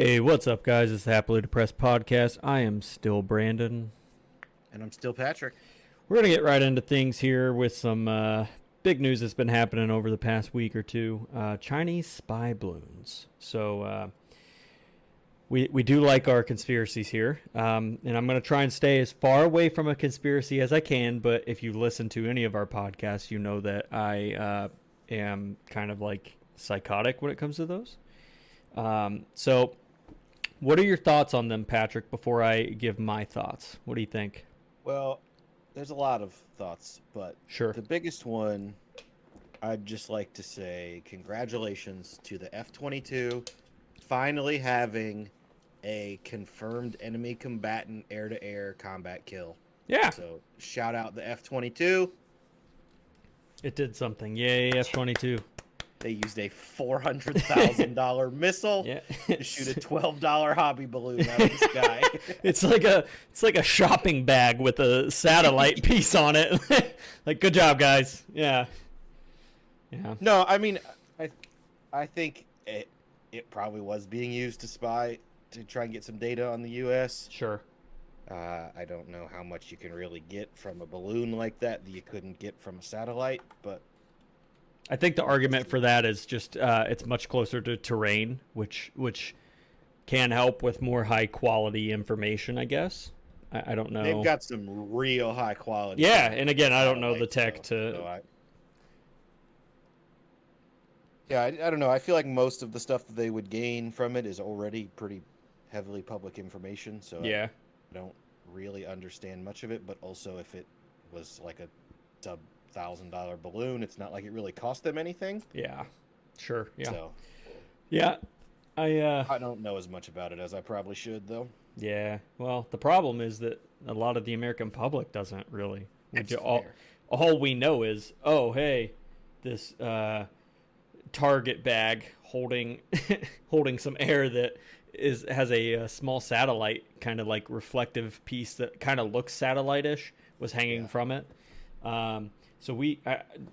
Hey, what's up, guys? It's the Happily Depressed podcast. I am still Brandon. And I'm still Patrick. We're going to get right into things here with some big news that's been happening over the past week or two. Chinese spy balloons. So we do like our conspiracies here. And I'm going to try and stay as far away from a conspiracy as I can. But if you listen to any of our podcasts, you know that I am kind of like psychotic when it comes to those. So what are your thoughts on them, Patrick, before I give my thoughts? What do you think? Well, there's a lot of thoughts, but Sure. the biggest one, I'd just like to say congratulations to the F-22 finally having a confirmed enemy combatant air-to-air combat kill. Yeah. So shout out the F-22. It did something. Yay, F-22. They used a $400,000 missile Yeah. to shoot a $12 hobby balloon out of the sky. It's like a shopping bag with a satellite piece on it. Like, good job, guys. Yeah. Yeah. No, I mean, I think it probably was being used to spy to try and get some data on the U.S. Sure. I don't know how much you can really get from a balloon like that you couldn't get from a satellite, but I think the argument for that is just it's much closer to terrain, which can help with more high quality information, I guess. I don't know. they've got some real high quality. Yeah, and again, I don't know the satellites, tech so to. I don't know. I feel like most of the stuff that they would gain from it is already pretty heavily public information, so Yeah. I don't really understand much of it. But also, if it was like a sub-$1,000 balloon, it's not like it really cost them anything. Yeah. Sure. Yeah. So Yeah. I don't know as much about it as I probably should, though. Yeah. Well, the problem is that a lot of the American public doesn't really. That's All fair. we know is, oh, hey, this Target bag holding holding some air that has a small satellite kind of like reflective piece that kind of looks satellite-ish was hanging from it. So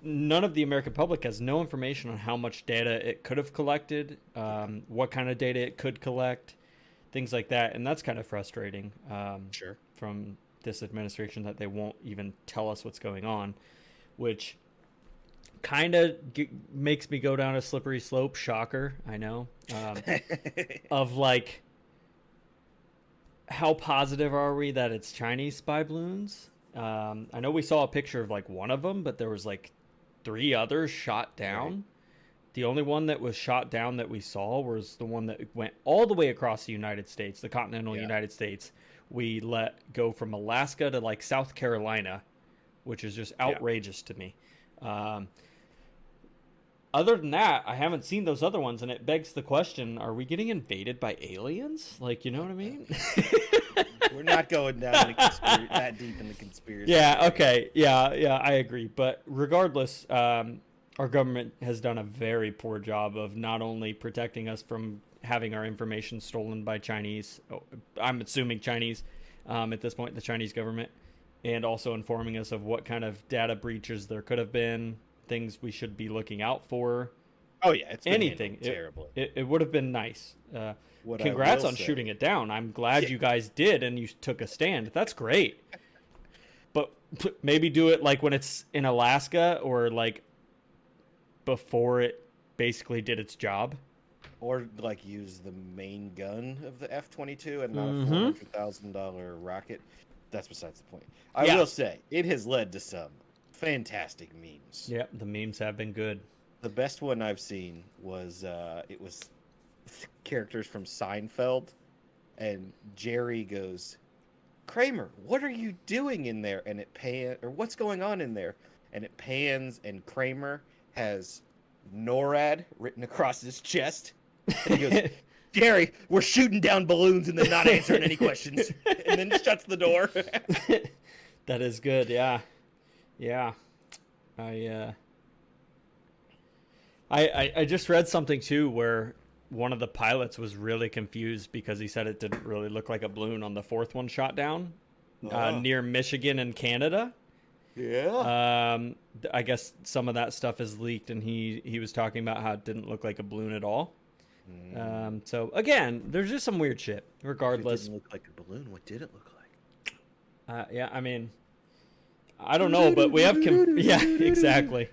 none of the American public has no information on how much data it could have collected, what kind of data it could collect, things like that, and that's kind of frustrating. Sure. From this administration that they won't even tell us what's going on, which kind of makes me go down a slippery slope. Shocker, I know. Of like, how positive are we that it's Chinese spy balloons? I know we saw a picture of like one of them, but there was like 3 others shot down. Right. The only one that was shot down that we saw was the one that went all the way across the United States, the continental United States. We let go from Alaska to like South Carolina, which is just outrageous to me. Other than that, I haven't seen those other ones, and it begs the question, are we getting invaded by aliens? Like, you know what I mean? We're not going down that deep in the conspiracy. Yeah, okay. Yeah, I agree. But regardless, our government has done a very poor job of not only protecting us from having our information stolen by Chinese, I'm assuming Chinese at this point, the Chinese government, and also informing us of what kind of data breaches there could have been, things we should be looking out for. Oh, yeah. It's been anything. Terribly. It would have been nice. Congrats on shooting it down. I'm glad you guys did and you took a stand. That's great. But maybe do it like when it's in Alaska or like before it basically did its job. Or like use the main gun of the F-22 and not a $400,000 rocket. That's besides the point. I will say, it has led to some fantastic memes. Yep, the memes have been good. The best one I've seen was it was characters from Seinfeld, and Jerry goes, "Kramer, what are you doing in there?" And it what's going on in there? And it pans, and Kramer has NORAD written across his chest. And he goes, "Jerry, we're shooting down balloons and then not answering any questions," and then shuts the door. That is good. Yeah. I just read something too where one of the pilots was really confused because he said it didn't really look like a balloon on the 4th one shot down near Michigan and Canada. Yeah. I guess some of that stuff is leaked, and he was talking about how it didn't look like a balloon at all. So again, there's just some weird shit. If it Regardless, didn't look like a balloon, what did it look like? yeah, I mean, I don't know, but we have yeah, exactly.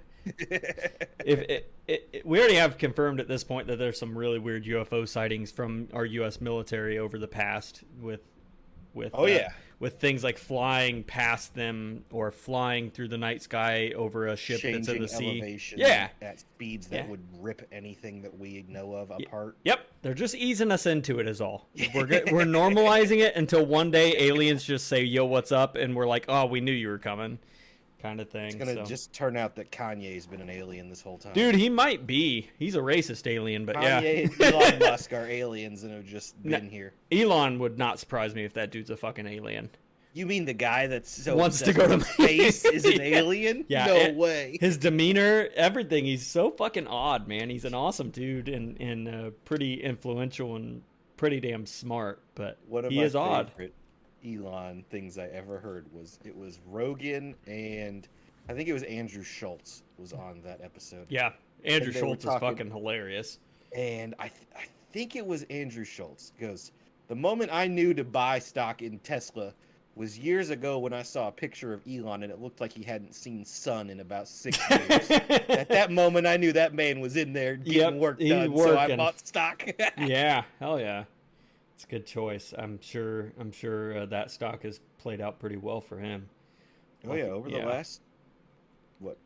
We already have confirmed at this point that there's some really weird UFO sightings from our U.S. military over the past with with things like flying past them or flying through the night sky over a ship that's in the sea. Elevation Yeah, at speeds that would rip anything that we know of apart. Yep, they're just easing us into it is all. We're normalizing it until one day aliens just say, "Yo, what's up?" and we're like, "Oh, we knew you were coming." Kind of thing. It's gonna just turn out that Kanye's been an alien this whole time. Dude, he might be. He's a racist alien, but Kanye and Elon Musk are aliens and have just been here. Elon would not surprise me if that dude's a fucking alien. You mean the guy that's so wants to go to space is an alien? Yeah, no way. His demeanor, everything. He's so fucking odd, man. He's an awesome dude and pretty influential and pretty damn smart. But he is odd. Elon things I ever heard was Rogan and I think it was Andrew Schultz was on that episode. Yeah, Andrew Schultz is fucking hilarious. And I think it was Andrew Schultz goes, the moment I knew to buy stock in Tesla was years ago when I saw a picture of Elon and it looked like he hadn't seen sun in about 6 years. At that moment, I knew that man was in there getting work done, so I bought stock. Yeah, hell yeah. It's a good choice. I'm sure that stock has played out pretty well for him. Oh yeah, over the last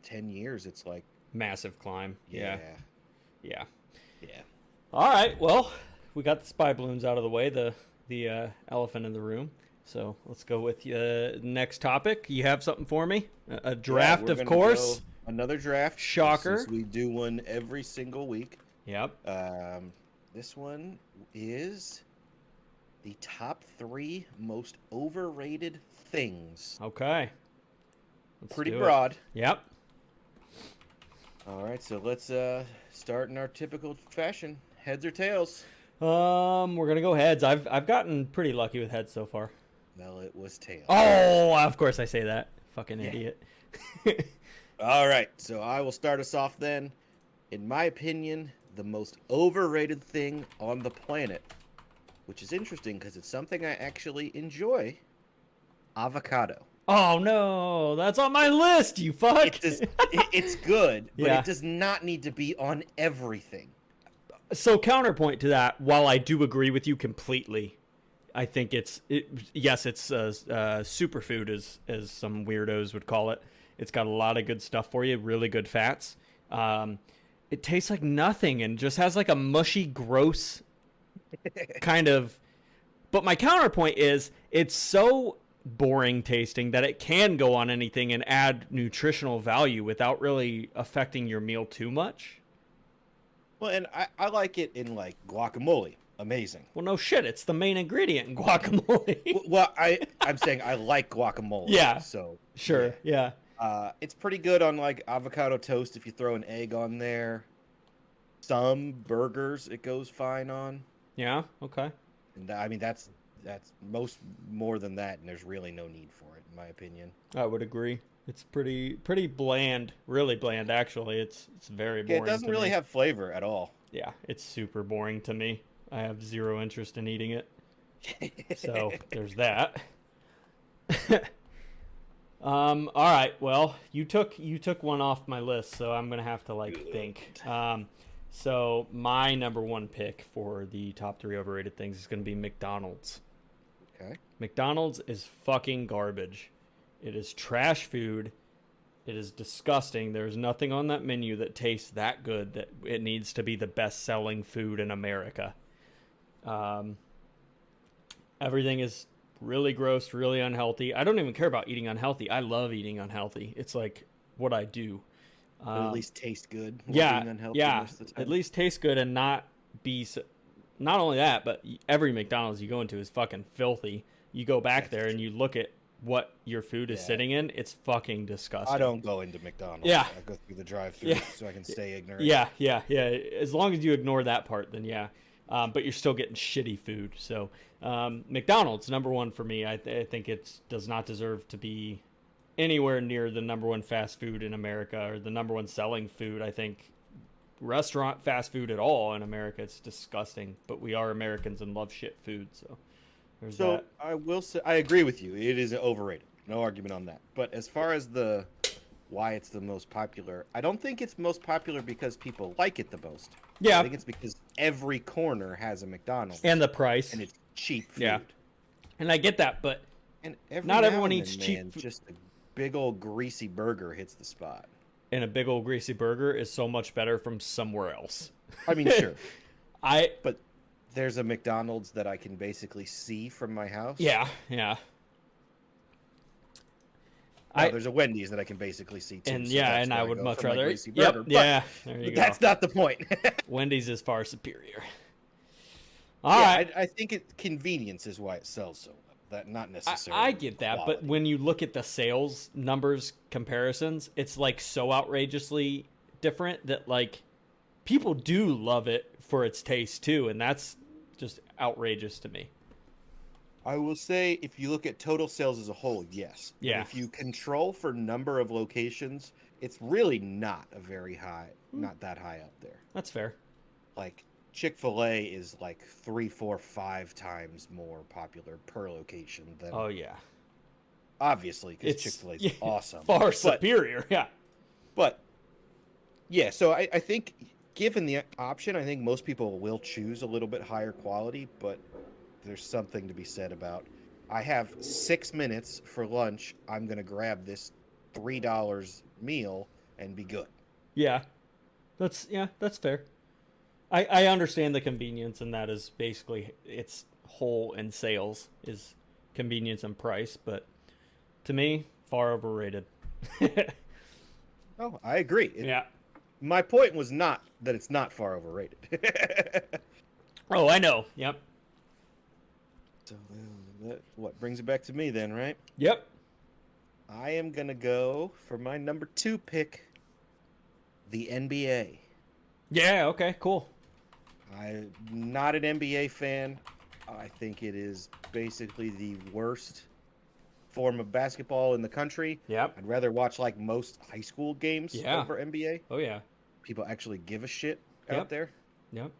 10 years, it's like massive climb. Yeah. Yeah. All right. Well, we got the spy balloons out of the way. The elephant in the room. So let's go with next topic. You have something for me? A draft, of course. Another draft. Shocker. Since we do one every single week. Yep. This one is the top 3 most overrated things. Okay. Pretty broad. Yep. All right, so let's start in our typical fashion. Heads or tails? We're gonna go heads. I've gotten pretty lucky with heads so far. Well, it was tails. Oh, of course I say that. Fucking idiot. All right, so I will start us off then. In my opinion, the most overrated thing on the planet, which is interesting because it's something I actually enjoy, avocado. Oh no, that's on my list, you fuck. It's good, but it does not need to be on everything. So counterpoint to that, while I do agree with you completely, I think it's superfood as some weirdos would call it. It's got a lot of good stuff for you, really good fats. It tastes like nothing and just has like a mushy, gross kind of. But my counterpoint is it's so boring tasting that it can go on anything and add nutritional value without really affecting your meal too much. Well, and I like it in like guacamole. Amazing. Well, no shit. It's the main ingredient in guacamole. Well, I'm saying I like guacamole. Yeah. So sure. Yeah. It's pretty good on like avocado toast if you throw an egg on there. Some burgers it goes fine on. Yeah. Okay. And I mean that's more than that, and there's really no need for it in my opinion. I would agree. It's pretty bland, really bland actually. It's very boring. Yeah, it doesn't really have flavor at all. Yeah, it's super boring to me. I have zero interest in eating it. So there's that. All right. Well, you took one off my list, so I'm gonna have to think. So my number one pick for the top 3 overrated things is gonna be McDonald's. Okay. McDonald's is fucking garbage. It is trash food. It is disgusting. There's nothing on that menu that tastes that good that it needs to be the best-selling food in America. Everything is really gross, really unhealthy. I don't even care about eating unhealthy. I love eating unhealthy. It's like what I do. At least taste good. Yeah, at least taste good and not be. Not only that, but every McDonald's you go into is fucking filthy. You go back there and you look at what your food is sitting in. It's fucking disgusting. I don't go into McDonald's. Yeah, I go through the drive-thru so I can stay ignorant. Yeah. As long as you ignore that part, then yeah. But you're still getting shitty food. So McDonald's number one for me. I think it does not deserve to be anywhere near the number one fast food in America or the number one selling food. I think restaurant fast food at all in America. It's disgusting, but we are Americans and love shit food, so there's So that. I will say I agree with you. It is overrated. No argument on that. But as far as the why it's the most popular, I don't think it's most popular because people like it the most. I Yeah, think it's because every corner has a McDonald's and the price. and it's cheap food. Yeah. And I get that, but And every not now everyone and eats then, cheap man, food. just a big old greasy burger hits the spot. And a big old greasy burger is so much better from somewhere else. I mean, sure. I But there's a McDonald's that I can basically see from my house. yeah. No, there's a Wendy's that I can basically see too. And so yeah, that's and where I would go much for my rather. greasy Yep. burger. Yeah. There you But go. that's not the point. Wendy's is far superior. All right. I think convenience is why it sells so well. That not necessarily. I get that, quality. but when you look at the sales numbers comparisons, it's like so outrageously different that like people do love it for its taste too, and that's just outrageous to me. I will say, if you look at total sales as a whole, yes. But Yeah. if you control for number of locations, it's really not a very high, not that high up there. That's fair. Like Chick-fil-A is like 3, 4, 5 times more popular per location than Oh yeah. obviously because It's Chick-fil-A is awesome. Far But- superior. Yeah. But yeah, so I think given the option, I think most people will choose a little bit higher quality, but there's something to be said about I have 6 minutes for lunch. I'm going to grab this $3 meal and be good. Yeah. That's fair. I understand the convenience, and that is basically its whole in sales is convenience and price, but to me, far overrated. Oh, I agree. Yeah. My point was not that it's not far overrated. Oh, I know. Yep. So what brings it back to me then, right? Yep. I am going to go for my number 2 pick, the NBA. Yeah, okay, cool. I'm not an NBA fan. I think it is basically the worst form of basketball in the country. Yep. I'd rather watch like most high school games Yeah. over NBA. Oh yeah. People actually give a shit Yep. out there. Yep.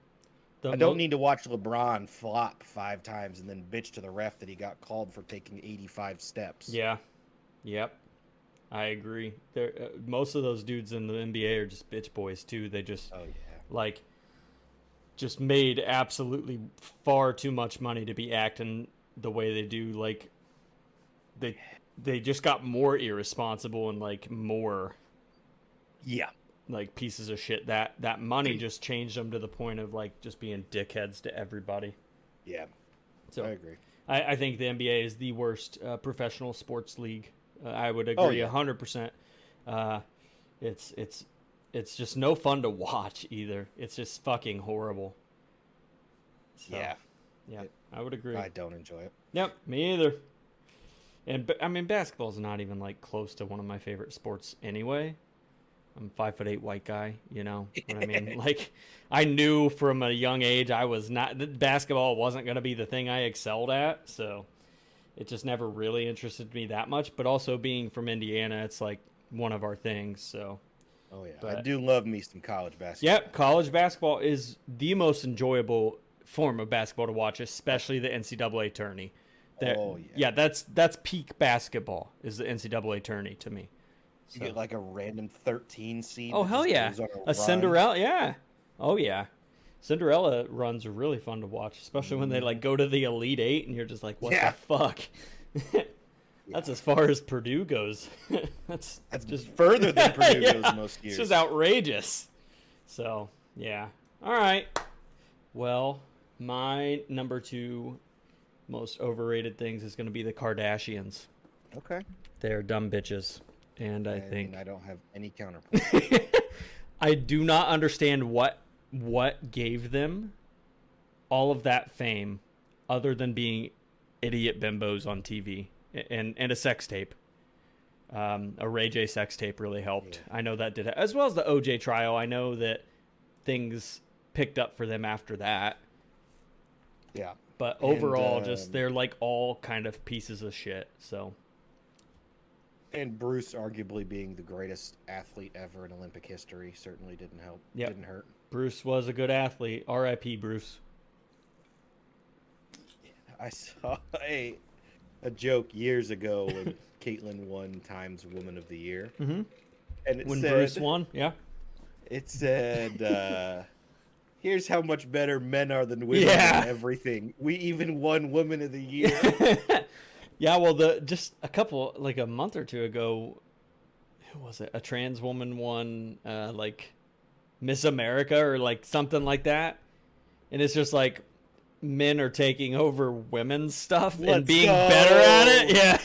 I don't need to watch LeBron flop 5 times and then bitch to the ref that he got called for taking 85 steps. Yeah. Yep. I agree. There, most of those dudes in the NBA are just bitch boys too. They just Oh yeah. like just made absolutely far too much money to be acting the way they do. Like they just got more irresponsible and like more Yeah. like pieces of shit. That money just changed them to the point of like just being dickheads to everybody. Yeah. So I agree. I think the NBA is the worst professional sports league. I would agree yeah. 100%. It's just no fun to watch either. It's just fucking horrible. So, Yeah. Yeah, I would agree. I don't enjoy it. Yep, me either. And I mean, basketball's not even like close to one of my favorite sports anyway. I'm 5'8" white guy, you know what I mean? Like, I knew from a young age I was not basketball wasn't going to be the thing I excelled at, so it just never really interested me that much. But also being from Indiana, it's like one of our things. So, Oh yeah. But- I do love me some college basketball. yep, college basketball is the most enjoyable form of basketball to watch, especially the NCAA tourney. Oh, yeah. That's peak basketball is the NCAA tourney to me. You So- get like a random 13 seed. Oh that hell just yeah, goes on a run. Cinderella, yeah. Oh yeah, Cinderella runs are really fun to watch, especially when they like go to the Elite Eight, and you're just like, what Yeah. the fuck? That's as far as Purdue goes. That's That's just further than Purdue Yeah, goes most years. It's just outrageous. So yeah, all right. Well, my number 2 most overrated things is going to be the Kardashians. Okay. They're dumb bitches, and I think I don't have any counterpoint. I do not understand what gave them all of that fame other than being idiot bimbos on TV and a sex tape. A Ray J sex tape really helped. Yeah. I know that did it. As well as the OJ trial. I know that things picked up for them after that. Yeah. But And, overall, just they're like all kind of pieces of shit. So And Bruce, arguably being the greatest athlete ever in Olympic history, certainly didn't help. Yep. Didn't hurt. Bruce was a good athlete. R.I.P. Bruce. I saw a joke years ago when Caitlyn won Times Woman of the Year. Mm-hmm. And it When said, Bruce won, yeah. It said, here's how much better men are than women Yeah. and everything. We even won Woman of the Year. Yeah, well, just a month or two ago, who was it? A trans woman won, like, Miss America or, like, something like that. And it's just like men are taking over women's stuff and Let's being go. better at it. Yeah.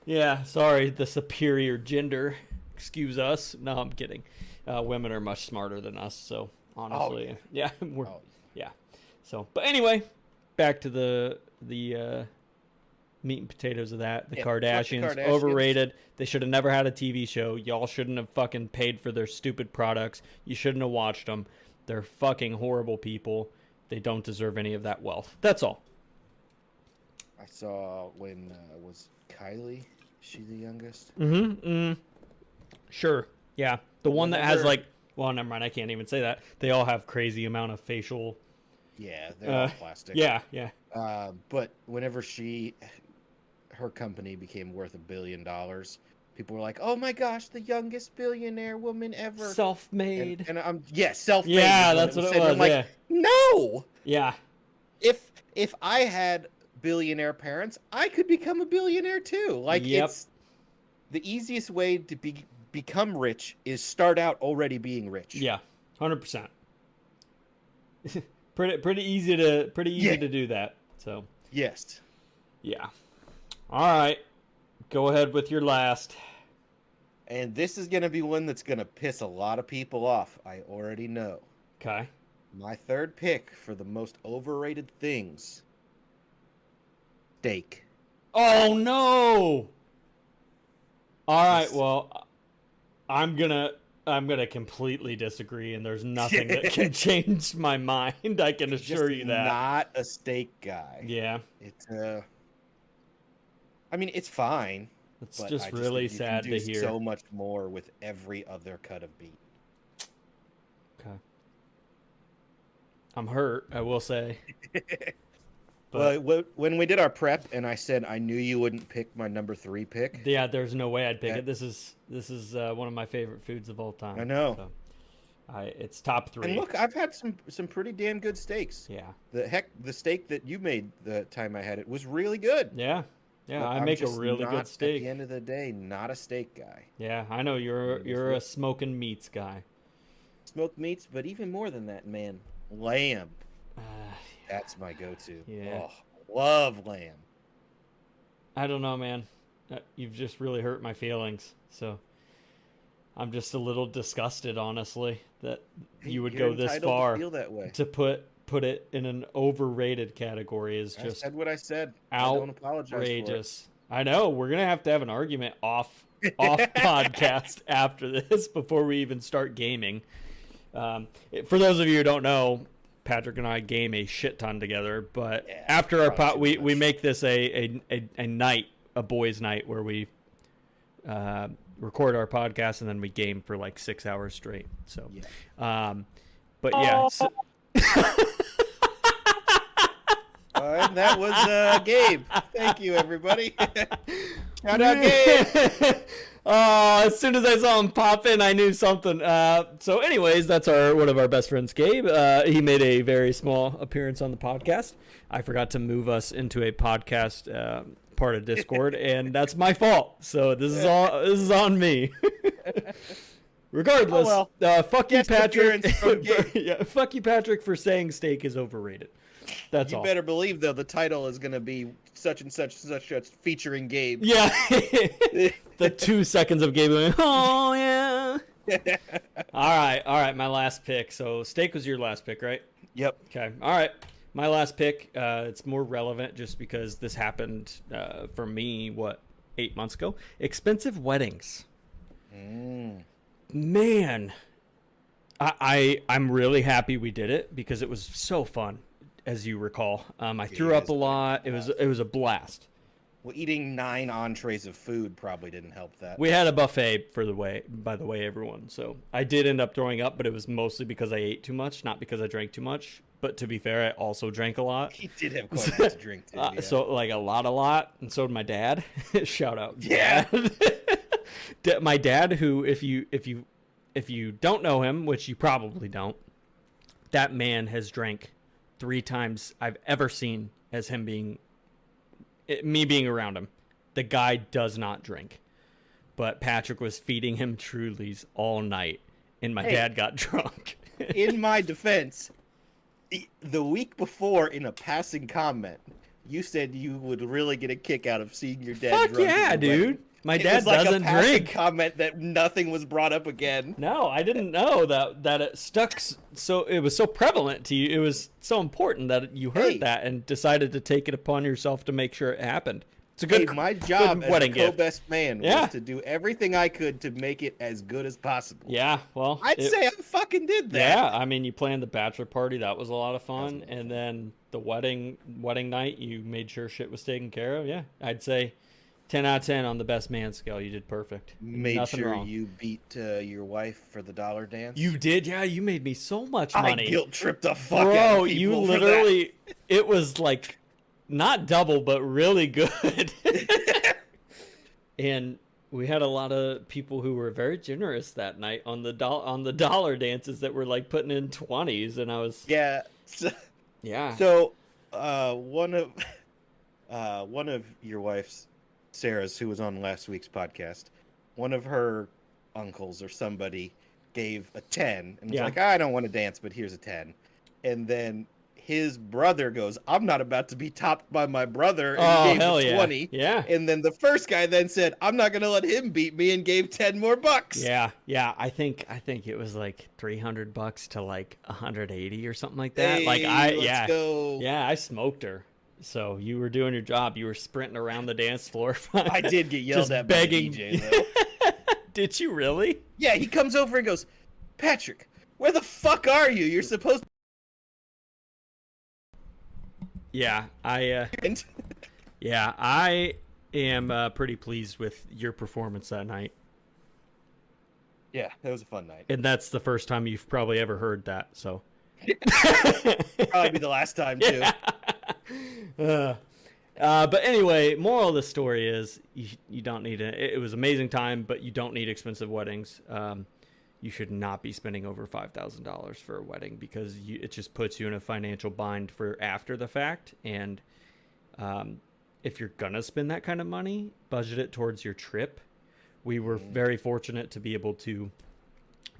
Yeah, sorry, the superior gender. Excuse us. No, I'm kidding. Women are much smarter than us, so honestly, yeah, we're yeah. So, but anyway, back to the meat and potatoes of that. The Kardashians, overrated. They should have never had a TV show. Y'all shouldn't have fucking paid for their stupid products. You shouldn't have watched them. They're fucking horrible people. They don't deserve any of that wealth. That's all. I saw when was Kylie? Is she the youngest? Mm-hmm. Sure. Yeah. The one that has like, well, never mind. I can't even say that. They all have crazy amount of facial. Yeah, they're all plastic. Yeah, yeah. But whenever her company became worth $1 billion, people were like, "Oh my gosh, the youngest billionaire woman ever." Self-made. And I'm self-made. Yeah, that's what it was. I'm like, yeah. No. Yeah. If I had billionaire parents, I could become a billionaire too. Like, it's the easiest way to become rich is start out already being rich. Yeah, 100%. pretty easy to do that. So yes, yeah. All right, go ahead with your last. And this is gonna be one that's gonna piss a lot of people off. I already know. Okay. My third pick for the most overrated things. Steak. Oh no! All right, well, I'm gonna completely disagree, and there's nothing that can change my mind. I can assure you that. Not a steak guy. Yeah. It's I mean, it's fine. It's just really sad to hear. So much more with every other cut of meat. Okay. I'm hurt, I will say. Well, when we did our prep, and I said I knew you wouldn't pick my number 3 pick. Yeah, there's no way I'd pick it. This is one of my favorite foods of all time. I know. So, it's top 3. And look, I've had some pretty damn good steaks. Yeah. The steak that you made the time I had it was really good. Yeah. Yeah, but I make a really good steak. At the end of the day, not a steak guy. Yeah, I know you're a smoking meats guy. Smoked meats, but even more than that, man, lamb. That's my go-to. Yeah. Oh, love lamb. I don't know, man. You've just really hurt my feelings. So I'm just a little disgusted, honestly, that you would go this far to feel that way. To put it in an overrated category is just. I said what I said. I don't apologize outrageous. I know we're gonna have to have an argument off podcast after this before we even start gaming. For those of you who don't know, Patrick and I game a shit ton together, but after our pot, we make this a night, a boys' night, where we record our podcast and then we game for like 6 hours straight. So, but yeah. So... and that was Gabe. Thank you, everybody. Shout out, Gabe. As soon as I saw him pop in, I knew something. So anyways, that's one of our best friends, Gabe. He made a very small appearance on the podcast. I forgot to move us into a podcast part of Discord, and that's my fault. So this is on me. Regardless, fuck you, Patrick. Fuck you, Patrick, for saying steak is overrated. That's all. You better believe, though, the title is going to be such and such featuring Gabe. Yeah. The 2 seconds of Gabe going, oh, yeah. All right. My last pick. So steak was your last pick, right? Yep. Okay. All right. My last pick, it's more relevant just because this happened for me, 8 months ago? Expensive weddings. Man. I'm really happy we did it because it was so fun. As you recall, I threw up a lot. It was a blast. Well, eating 9 entrees of food probably didn't help that. We had a buffet by the way, everyone. So I did end up throwing up, but it was mostly because I ate too much, not because I drank too much. But to be fair, I also drank a lot. He did have quite a bit to drink too. Yeah. So like a lot, and so did my dad. Shout out, Yeah. Dad. My dad, who if you don't know him, which you probably don't, that man has drank 3 times I've ever seen as him being me being around him. The guy does not drink. But Patrick was feeding him Trulies all night, and my dad got drunk. In my defense, the week before, in a passing comment, you said you would really get a kick out of seeing your dad Fuck drunk. yeah, dude. My dad like doesn't a passing drink. comment that nothing was brought up again. No, I didn't know that it stuck. So it was so prevalent to you. It was so important that you heard that and decided to take it upon yourself to make sure it happened. It's a good. My job as wedding a gift. co-best man was to do everything I could to make it as good as possible. Yeah, well, I'd say I fucking did that. Yeah, I mean, you planned the bachelor party. That was a lot of fun. And then the wedding night, you made sure shit was taken care of. Yeah, I'd say 10 out of 10 on the best man scale. You did perfect. Made Nothing sure wrong. you beat your wife for the dollar dance. You did, yeah. You made me so much money. I guilt tripped the fuck out Bro, of people you for literally, it was like not double, but really good. And we had a lot of people who were very generous that night on the dollar dances that were like putting in 20s, and I was yeah. So, one of your wife's, Sarah's, who was on last week's podcast, one of her uncles or somebody gave a 10 and was like, I don't want to dance, but here's a 10. And then his brother goes, I'm not about to be topped by my brother, and gave him 20. Yeah. And then the first guy then said, I'm not going to let him beat me, and gave 10 more bucks. Yeah. I think it was like $300 to like 180 or something like that. Hey, like let's go. Yeah, I smoked her. So you were doing your job. You were sprinting around the dance floor. I did get yelled at begging. by the DJ, though. Did you really? Yeah, he comes over and goes, Patrick, where the fuck are you? You're supposed to... Yeah, I am pretty pleased with your performance that night. Yeah, that was a fun night. And that's the first time you've probably ever heard that, so. Probably be the last time, too. Yeah. But anyway, moral of the story is you don't need it was an amazing time, but you don't need expensive weddings. You should not be spending over $5,000 for a wedding because it just puts you in a financial bind for after the fact. And if you're going to spend that kind of money, budget it towards your trip. We were very fortunate to be able to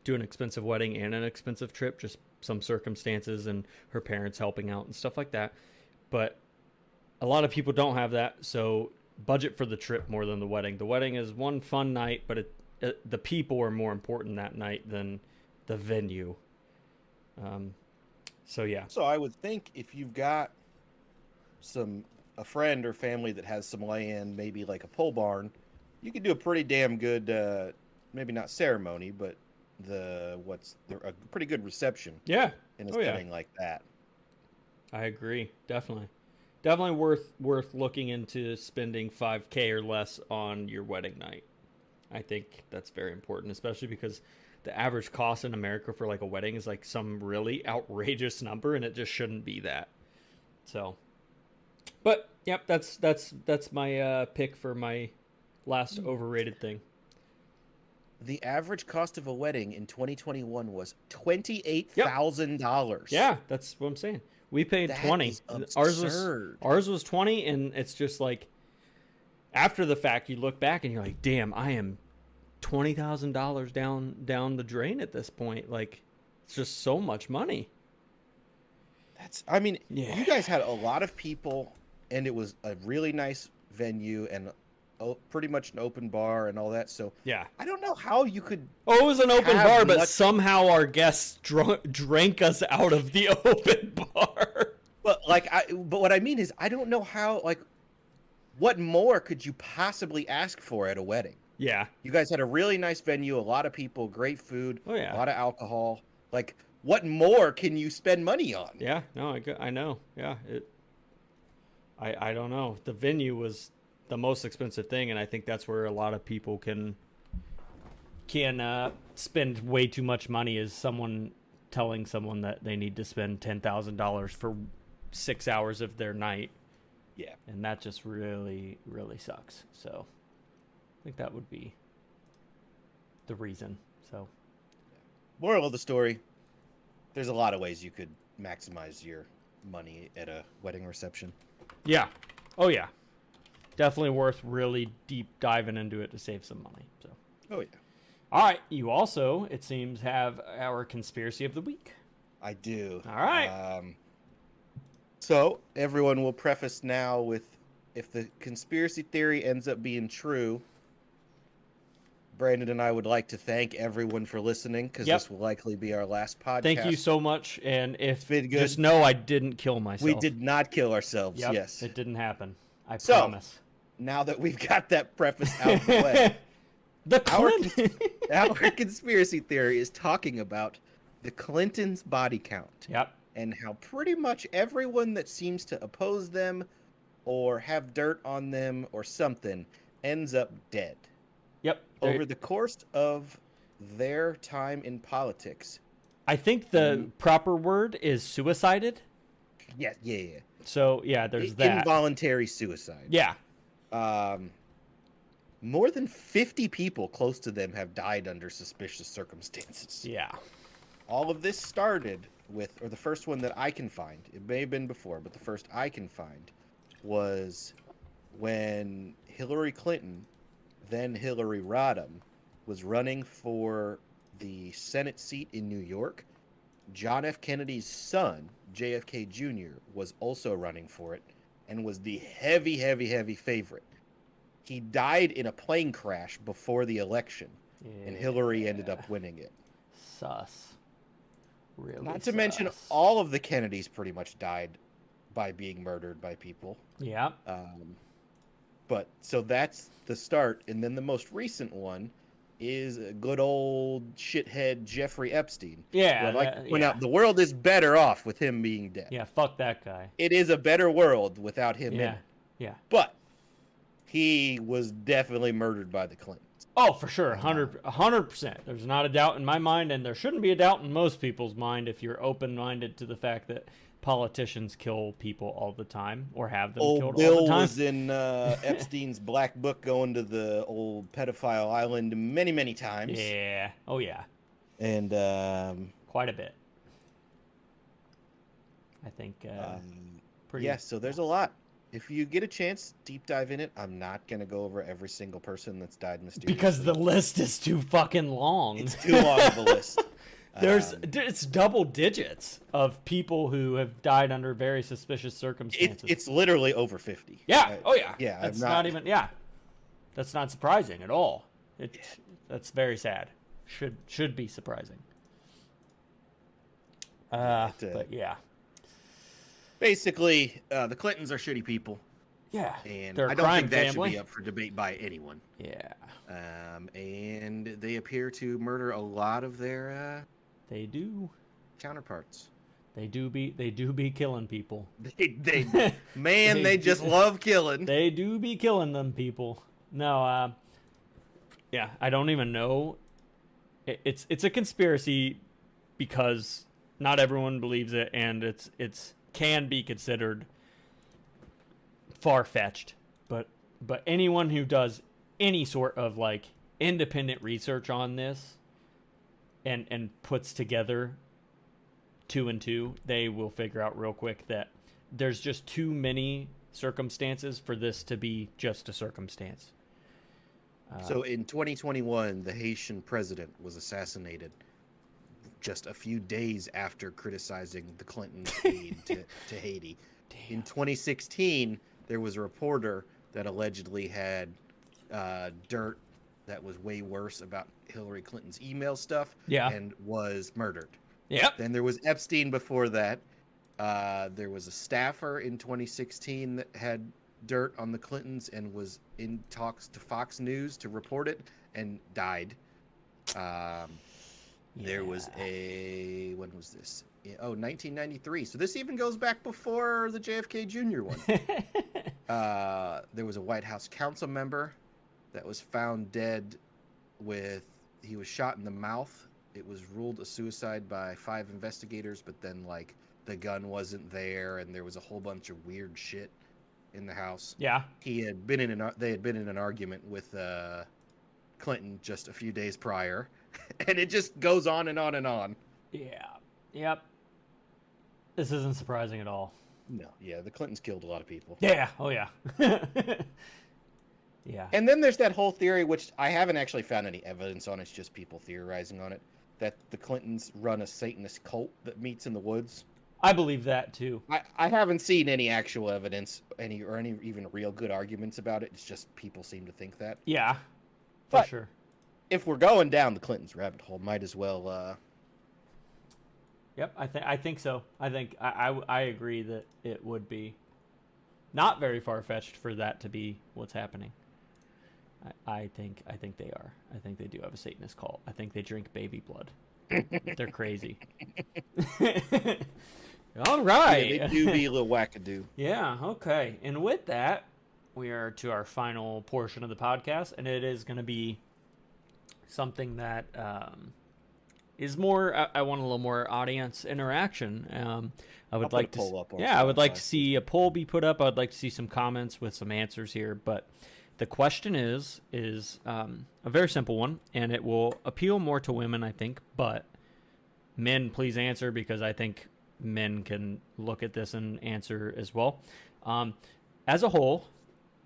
do an expensive wedding and an expensive trip, just some circumstances and her parents helping out and stuff like that. But a lot of people don't have that, so budget for the trip more than the wedding. The wedding is one fun night, but the people are more important that night than the venue. So yeah. So I would think if you've got a friend or family that has some land, maybe like a pole barn, you could do a pretty damn good, maybe not ceremony, but a pretty good reception. Yeah. In a setting like that. I agree. Definitely worth looking into spending $5,000 or less on your wedding night. I think that's very important, especially because the average cost in America for like a wedding is like some really outrageous number, and it just shouldn't be that. So, but yep, that's my pick for my last overrated thing. The average cost of a wedding in 2021 was $28,000. Yeah, that's what I'm saying. We paid 20. Ours was 20, and it's just like after the fact, you look back and you're like, damn, I am $20,000 down the drain at this point. Like, it's just so much money. You guys had a lot of people, and it was a really nice venue and pretty much an open bar and all that. So yeah, I don't know how you could. Oh, it was an open bar, but somehow our guests drank us out of the open bar. But what I mean is, I don't know how. Like, what more could you possibly ask for at a wedding? Yeah, you guys had a really nice venue, a lot of people, great food, a lot of alcohol. Like, what more can you spend money on? Yeah, no, I know. Yeah, I don't know. The venue was the most expensive thing, and I think that's where a lot of people can spend way too much money, is someone telling someone that they need to spend $10,000 for 6 hours of their night. Yeah. And that just really, really sucks. So I think that would be the reason. So Moral of the story, there's a lot of ways you could maximize your money at a wedding reception. yeah. Oh yeah. Definitely worth really deep diving into it to save some money. So Oh, yeah. all right, you also, it seems, have our conspiracy of the week. I do. All right. So everyone will preface now with, if the conspiracy theory ends up being true, Brandon and I would like to thank everyone for listening, because Yep. this will likely be our last podcast. Thank you so much, and if Been good. just know I didn't kill myself. We did not kill ourselves. Yep, Yes. it didn't happen. I So, promise. Now that we've got that preface out of the way, The our, Clinton. our conspiracy theory is talking about the Clintons' body count. Yep. And how pretty much everyone that seems to oppose them or have dirt on them or something ends up dead. Yep. Over the course of their time in politics. I think the proper word is suicided. Yeah. So yeah, there's that. Involuntary suicide. Yeah. More than 50 people close to them have died under suspicious circumstances. Yeah. All of this started with, or the first one that I can find, it may have been before, but the first I can find was when Hillary Clinton, then Hillary Rodham, was running for the Senate seat in New York. John F. Kennedy's son, JFK Jr., was also running for it and was the heavy favorite. He died in a plane crash before the election, and Hillary ended up winning it. Sus. Really. Not to mention, all of the Kennedys pretty much died by being murdered by people. Yeah. But so that's the start, and then the most recent one is a good old shithead Jeffrey Epstein. Yeah. I'd like to point out, the world is better off with him being dead. Yeah. Fuck that guy. It is a better world without him in it. Yeah. But he was definitely murdered by the Clintons. Oh, for sure, 100%. There's not a doubt in my mind, and there shouldn't be a doubt in most people's mind if you're open-minded to the fact that politicians kill people all the time, or have them killed all the Bill time. was in Epstein's black book, going to the old pedophile island many times. Yeah. Oh, yeah. And quite a bit. I think pretty. Yeah, so there's a lot. If you get a chance, deep dive in it. I'm not going to go over every single person that's died mysteriously. Because the list is too fucking long. It's too long of a list. It's double digits of people who have died under very suspicious circumstances. It's literally over 50. Yeah. Oh, yeah. Yeah. That's not even. Yeah. That's not surprising at all. That's very sad. Should be surprising. But yeah. Basically, the Clintons are shitty people. Yeah. And they're I a don't crime think that family. should be up for debate by anyone. Yeah. And they appear to murder a lot of their They do. counterparts. They do be killing people. They just love killing. They do be killing them people. No, yeah, I don't even know. It's a conspiracy because not everyone believes it, and it's can be considered far-fetched. But anyone who does any sort of like independent research on this and puts together 2 and 2, they will figure out real quick that there's just too many circumstances for this to be just a circumstance. So in 2021, the Haitian president was assassinated just a few days after criticizing the Clintons' aid to Haiti. Damn. In 2016, there was a reporter that allegedly had dirt that was way worse about Hillary Clinton's email stuff, and was murdered. Yep. Then there was Epstein before that. There was a staffer in 2016 that had dirt on the Clintons and was in talks to Fox News to report it and died. There was when was this? 1993. So this even goes back before the JFK Jr. one. There was a White House council member that was found dead he was shot in the mouth. It was ruled a suicide by 5 investigators, but then like the gun wasn't there and there was a whole bunch of weird shit in the house. Yeah. They had been in an argument with Clinton just a few days prior, and it just goes on and on and on. Yeah. Yep. This isn't surprising at all. No, yeah, the Clintons killed a lot of people. Yeah. Oh yeah. Yeah. And then there's that whole theory, which I haven't actually found any evidence on. It's just people theorizing on it, that the Clintons run a Satanist cult that meets in the woods. I believe that too. I haven't seen any actual evidence, any even real good arguments about it. It's just people seem to think that. Yeah, for But sure. if we're going down the Clintons rabbit hole, might as well. Yep, I think so. I agree that it would be not very far fetched for that to be what's happening. I think they are. I think they do have a Satanist cult. I think they drink baby blood. They're crazy. All right. Yeah, they do be a little wackadoo. Yeah, okay. And with that, we are to our final portion of the podcast, and it is going to be something that is more. I want a little more audience interaction. I would like to. I would like to see a poll be put up. I would like to see some comments with some answers here. But the question is a very simple one, and it will appeal more to women, I think. But men, please answer, because I think men can look at this and answer as well. As a whole,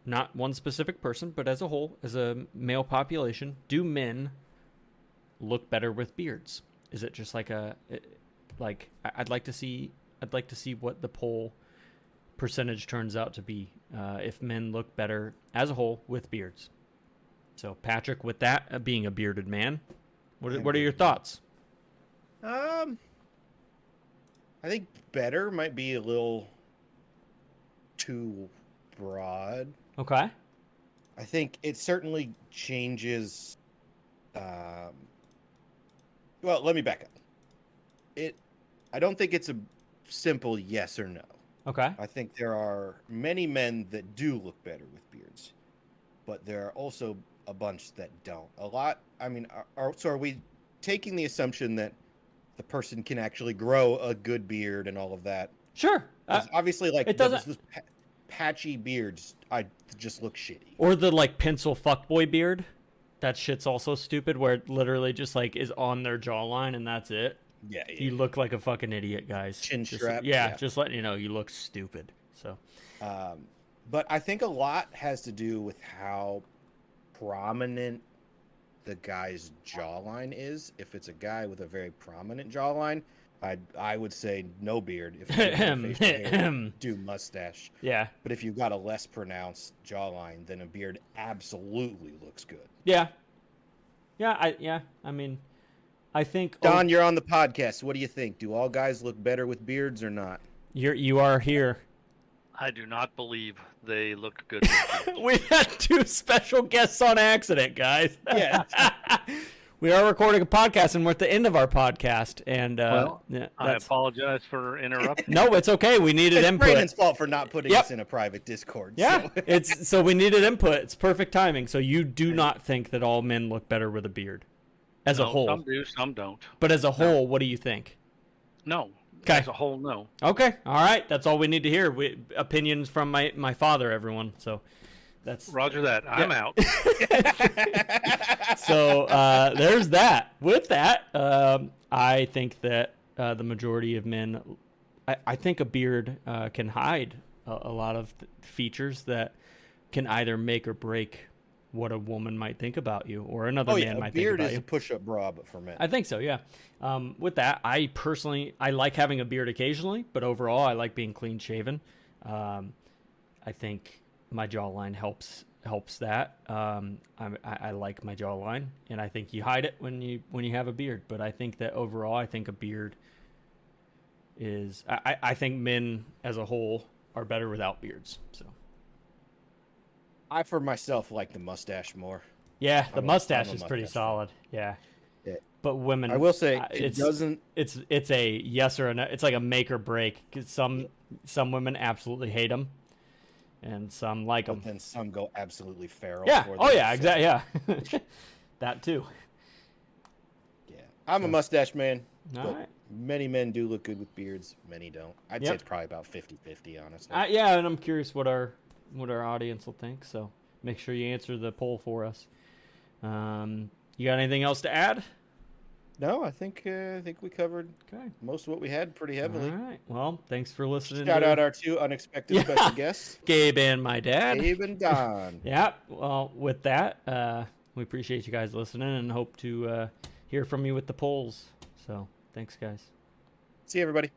not one specific person, but as a whole, as a male population, do men look better with beards? Is it just like I'd like to see what the poll percentage turns out to be, if men look better as a whole with beards. So Patrick, with that, being a bearded man, what are your thoughts? I think better might be a little too broad. Okay. I think it certainly changes. Well, let me back up. I don't think it's a simple yes or no. Okay. I think there are many men that do look better with beards, but there are also a bunch that don't. A lot. I mean, are we taking the assumption that the person can actually grow a good beard and all of that? Sure. Obviously, like, it doesn't. Those patchy beards, I just look shitty. Or the like pencil fuckboy beard. That shit's also stupid, where it literally just like is on their jawline and that's it. Yeah. You look like a fucking idiot, guys. Chin just, strap. Yeah, just letting you know, you look stupid. So, but I think a lot has to do with how prominent the guy's jawline is. If it's a guy with a very prominent jawline, I would say no beard. If you have facial hair, do mustache. Yeah. But if you've got a less pronounced jawline, then a beard absolutely looks good. Yeah. I mean, I think Don, you're on the podcast. What do you think? Do all guys look better with beards or not? You are here. I do not believe they look good with beards. We had 2 special guests on accident, guys. Yeah. We are recording a podcast, and we're at the end of our podcast. And I apologize for interrupting. No, it's okay. We needed input. It's Brandon's fault for not putting us in a private Discord. Yeah, So. so we needed input. It's perfect timing. So you do not think that all men look better with a beard, as a whole? Some do, some don't. But as a whole, what do you think? No. Okay. As a whole, no. Okay. All right. That's all we need to hear. Opinions from my father, everyone. So that's Roger that. I'm out. So there's that. With that, I think that the majority of men, I think a beard can hide a lot of features that can either make or break what a woman might think about you, or another man might think about you. A beard is a push-up bra, but for men. I think so, yeah. With that, I like having a beard occasionally, but overall, I like being clean-shaven. I think my jawline helps that. I like my jawline, and I think you hide it when you have a beard. But I think that overall, I think a beard is. I think men as a whole are better without beards. So. I, for myself, like the mustache more. Yeah, the mustache is pretty solid. Yeah. But women, I will say, it doesn't. It's a yes or a no. It's like a make or break. 'Cause some women absolutely hate them, and some like But them. then some go absolutely feral. Yeah. for Oh them, yeah. so- Exactly. Yeah. That too. Yeah, I'm a mustache man. All But right. many men do look good with beards. Many don't. I'd say Yep. it's probably about 50-50, honestly. Yeah, and I'm curious what our audience will think. So make sure you answer the poll for us. You got anything else to add? No, I think we covered Okay. most of what we had pretty heavily. All right. Well, thanks for listening. Shout to out our two unexpected Yeah. special guests, Gabe and my dad. Gabe and Don. Yeah. Well, with that, we appreciate you guys listening and hope to hear from you with the polls. So thanks, guys. See you, everybody.